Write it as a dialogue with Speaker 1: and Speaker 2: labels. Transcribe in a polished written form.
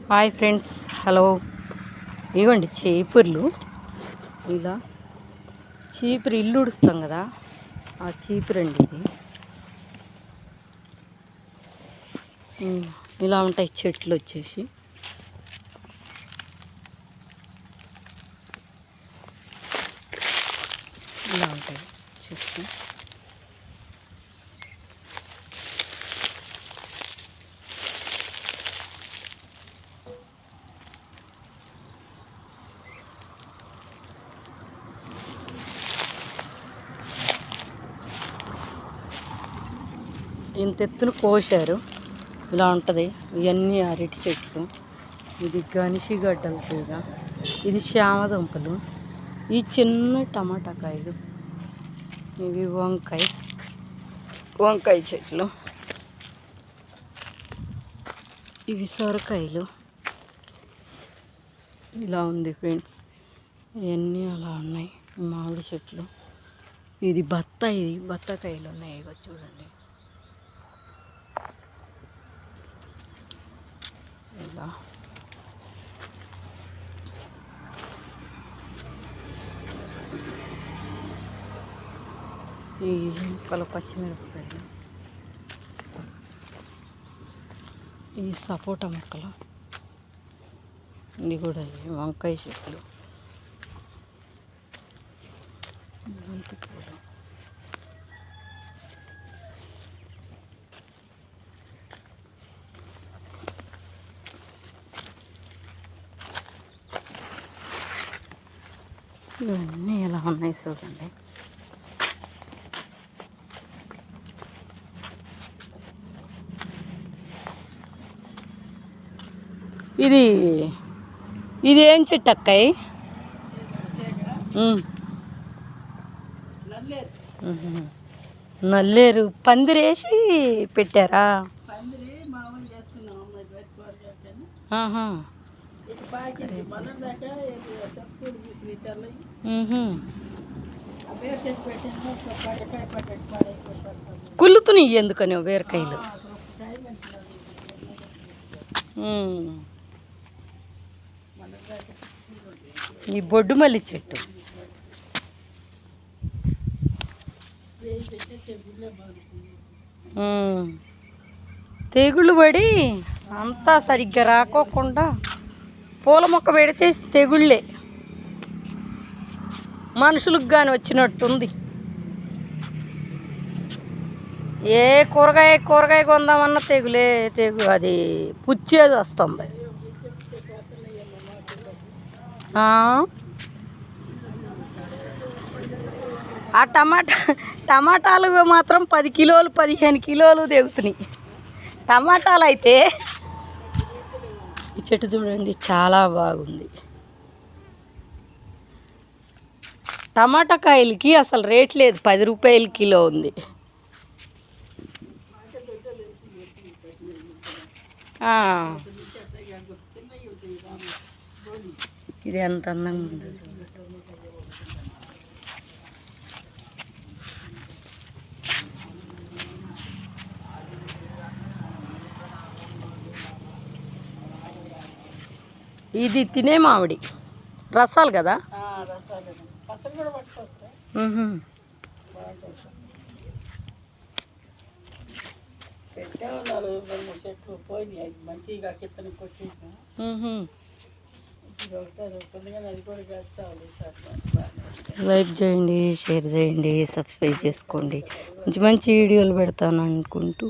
Speaker 1: Hi friends, hello. ఇవ్వండి చీపుర్లు. ఇలా చీపురు ఇల్లు ఉడుస్తాం కదా, ఆ చీపురు అండి ఇది. ఇలా ఉంటాయి చెట్లు వచ్చేసి. ఇలా ఉంటాయి చెట్లు. ఇంత ఎత్తున కోసారు. ఇలా ఉంటుంది. ఇవన్నీ అరటి చెట్లు. ఇది గనిషిగడ్డల తీగ. ఇది శ్యామదుంపలు. ఈ చిన్న టమాటా కాయలు. ఇవి వంకాయ చెట్లు. ఇవి సొరకాయలు. ఇలా ఉంది ఫ్రెండ్స్. ఇవన్నీ అలా ఉన్నాయి. మామిడి చెట్లు. ఇది బత్తాకాయలు ఉన్నాయి. ఇగో చూడండి. ఇలా ఈ ముక్కలు పచ్చిమిరపకాయలు. ఈ సపోటా ముక్కలు. ఇది కూడా వంకాయ చెట్లు. బంతి పూలు. ఇవన్నీ ఎలా ఉన్నాయి చూడండి. ఇది ఏం చెట్టు అక్కాయి? నల్లేరు. పందిరేసి పెట్టారా? కుళ్ళుతున్నాయి ఎందుకని బీరకాయలు. ఈ బొడ్డు మల్లి చెట్టు. తెగుళ్ళు పడి అంతా సరిగ్గా రాకోకుండా పూల మొక్క పెడితే తెగుళ్ళే. మనుషులకు కానీ వచ్చినట్టుంది. ఏ కూరగాయ కొందామన్నా అది పుచ్చేది వస్తుంది. ఆ టమాటాలు మాత్రం 10 కిలోలు 15 కిలోలు తెగుతున్నాయి. టమాటాలు అయితే ఈ చెట్టు చూడండి చాలా బాగుంది. టమాటా కాయలకి అసలు రేట్ లేదు. 10 రూపాయలు కిలో ఉంది. ఇది ఎంత అందంగా ఉంది. ఇది తినే మామిడి రసాలు కదా. లైక్ చేయండి, షేర్ చేయండి, సబ్స్క్రైబ్ చేసుకోండి. మంచి వీడియోలు పెడతాను అనుకుంటూ